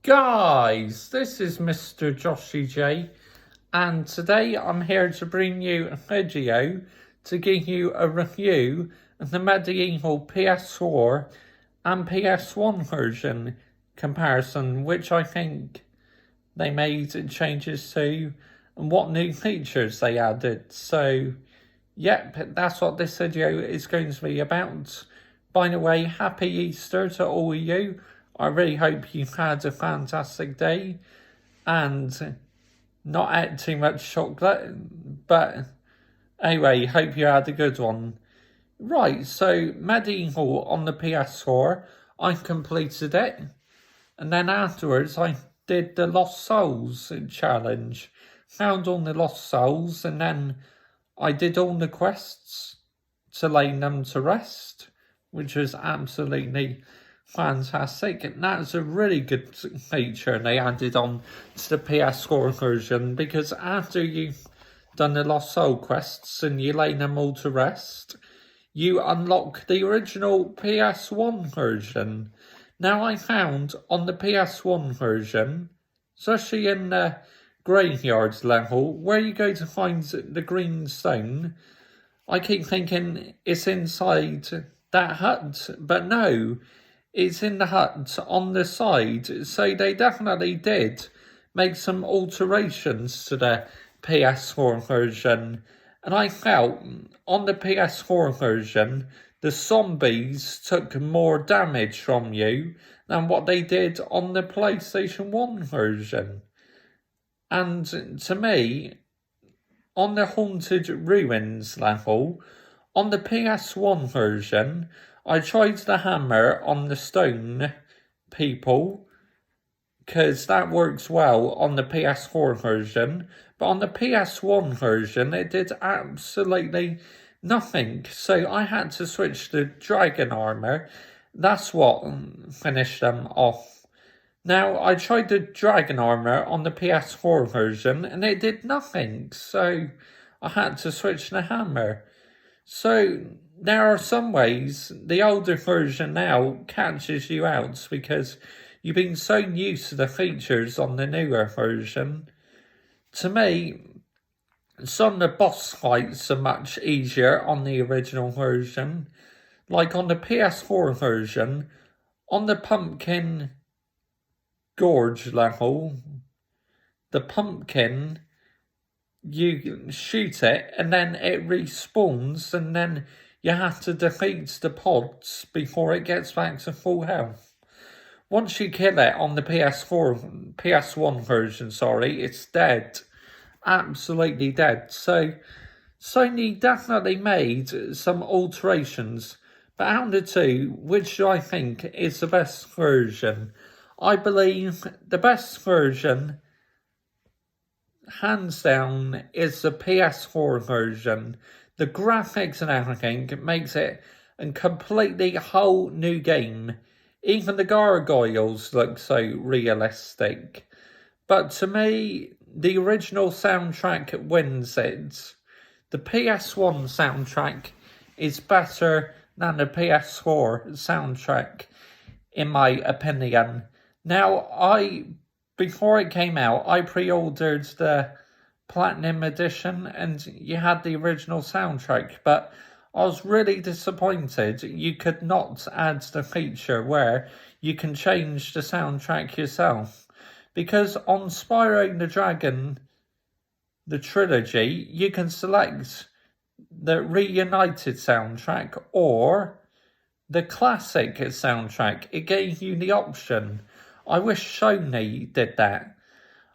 Guys, this is Mr. Joshy J, and today I'm here to bring you a video to give you a review of the Medieval PS4 and PS1 version comparison, which I think they made changes to and what new features they added. So, yep, that's what this video is going to be about. By the way, happy Easter to all of you. I really hope you've had a fantastic day and not ate too much chocolate, but anyway, hope you had a good one. Right, so Medieval on the PS4, I completed it, and then afterwards I did the Lost Souls challenge, found all the Lost Souls, and then I did all the quests to lay them to rest, which was absolutely fantastic. And that's a really good feature they added on to the PS4 version, because after you've done the Lost Soul quests and you lay them all to rest, you unlock the original PS1 version. Now, I found on the PS1 version, especially in the graveyard level, where you go to find the green stone, I keep thinking it's inside that hut, but no, it's in the hut on the side. So they definitely did make some alterations to the PS4 version. And I felt on the PS4 version, the zombies took more damage from you than what they did on the PlayStation 1 version. And to me, on the Haunted Ruins level, on the PS1 version, I tried the hammer on the stone people, because that works well on the PS4 version, but on the PS1 version it did absolutely nothing. So I had to switch to dragon armor. That's what finished them off. Now, I tried the dragon armor on the PS4 version and it did nothing, so I had to switch to the hammer. So there are some ways the older version now catches you out because you've been so used to the features on the newer version. To me, some of the boss fights are much easier on the original version. Like on the PS4 version, on the Pumpkin Gorge level, the pumpkin, you shoot it and then it respawns, and then you have to defeat the pods before it gets back to full health. Once you kill it on the PS1 version, it's dead. Absolutely dead. So Sony definitely made some alterations. But out of the two, which do I think is the best version? I believe the best version, hands down, is the PS4 version. The graphics and everything makes it a completely whole new game. Even the gargoyles look so realistic. But to me, the original soundtrack wins it. The PS1 soundtrack is better than the PS4 soundtrack, in my opinion. Now, before it came out, I pre-ordered the Platinum Edition and you had the original soundtrack, but I was really disappointed you could not add the feature where you can change the soundtrack yourself. Because on Spyro the Dragon, the trilogy, you can select the reunited soundtrack or the classic soundtrack. It gave you the option. I wish Sony did that.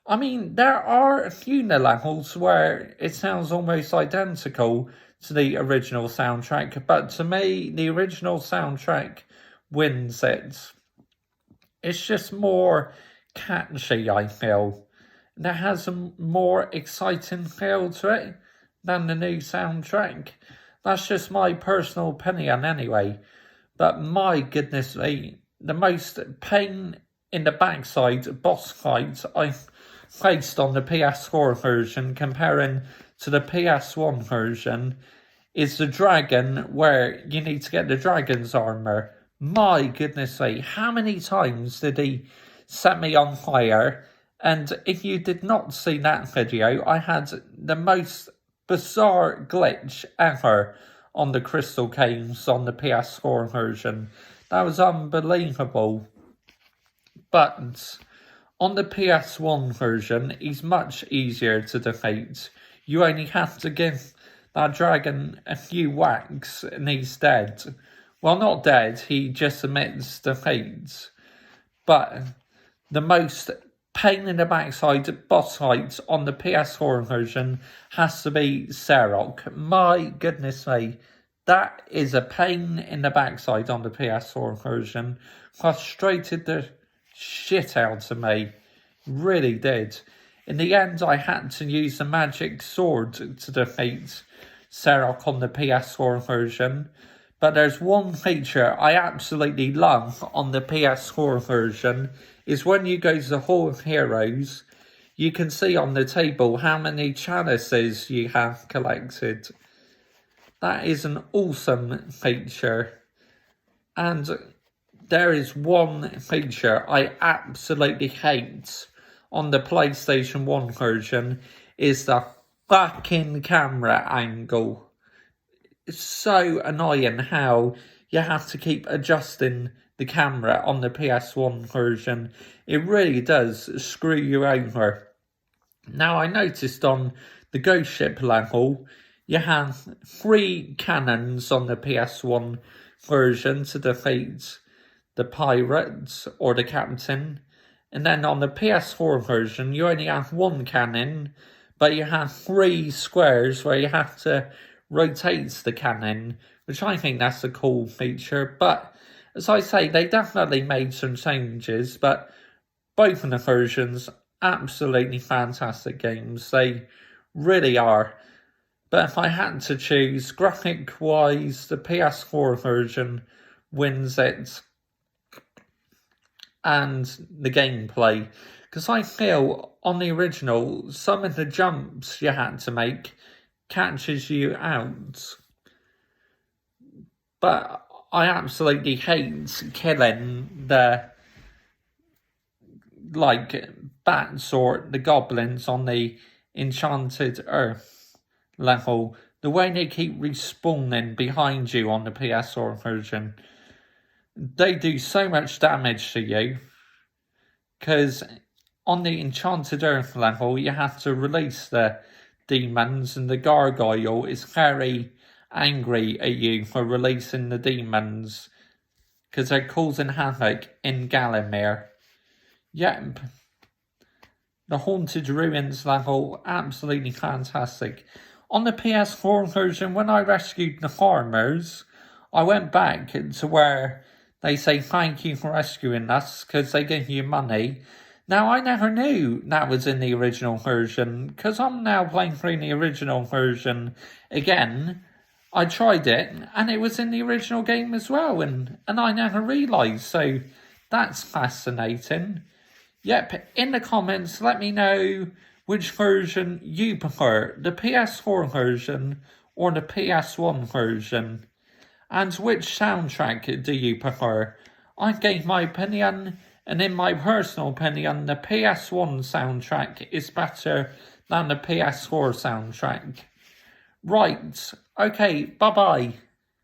I mean, there are a few levels where it sounds almost identical to the original soundtrack, but to me, the original soundtrack wins it. It's just more catchy, I feel. And it has a more exciting feel to it than the new soundtrack. That's just my personal opinion anyway. But my goodness me, the most pain in the backside boss fight I faced on the PS4 version comparing to the PS1 version is the dragon where you need to get the dragon's armor. My goodness me, how many times did he set me on fire. And if you did not see that video, I had the most bizarre glitch ever on the Crystal Caves on the PS4 version. That was unbelievable. But on the PS1 version, he's much easier to defeat. You only have to give that dragon a few whacks and he's dead. Well, not dead, he just admits defeat. But the most pain in the backside boss fight on the PS4 version has to be Serok. My goodness me, that is a pain in the backside on the PS4 version. Frustrated the shit out of me. Really did. In the end, I had to use the magic sword to defeat Serok on the PS4 version. But there's one feature I absolutely love on the PS4 version, is when you go to the Hall of Heroes, you can see on the table how many chalices you have collected. That is an awesome feature. And there is one feature I absolutely hate on the PlayStation 1 version, is the fucking camera angle. It's so annoying how you have to keep adjusting the camera on the PS1 version. It really does screw you over. Now, I noticed on the Ghost Ship level, you have 3 cannons on the PS1 version to defeat the pirate or the captain. And then on the PS4 version, you only have 1 cannon, but you have 3 squares where you have to rotate the cannon, which I think that's a cool feature. But as I say, they definitely made some changes, but both of the versions, absolutely fantastic games. They really are. But if I had to choose, graphic-wise, the PS4 version wins it. And the gameplay. Because I feel on the original, some of the jumps you had to make catches you out. But I absolutely hate killing the bats or the goblins on the Enchanted Earth level. The way they keep respawning behind you on the PS4 version. They do so much damage to you. Because on the Enchanted Earth level, you have to release the demons, and the gargoyle is very angry at you for releasing the demons. Because they're causing havoc in Galamere. Yep. The Haunted Ruins level, absolutely fantastic. On the PS4 version, when I rescued the farmers, I went back to where they say thank you for rescuing us because they give you money. Now, I never knew that was in the original version because I'm now playing through the original version again. I tried it and it was in the original game as well, and I never realised, so that's fascinating. Yep, in the comments, let me know which version you prefer, the PS4 version or the PS1 version. And which soundtrack do you prefer? I gave my opinion, and in my personal opinion, the PS1 soundtrack is better than the PS4 soundtrack. Right, okay, bye-bye.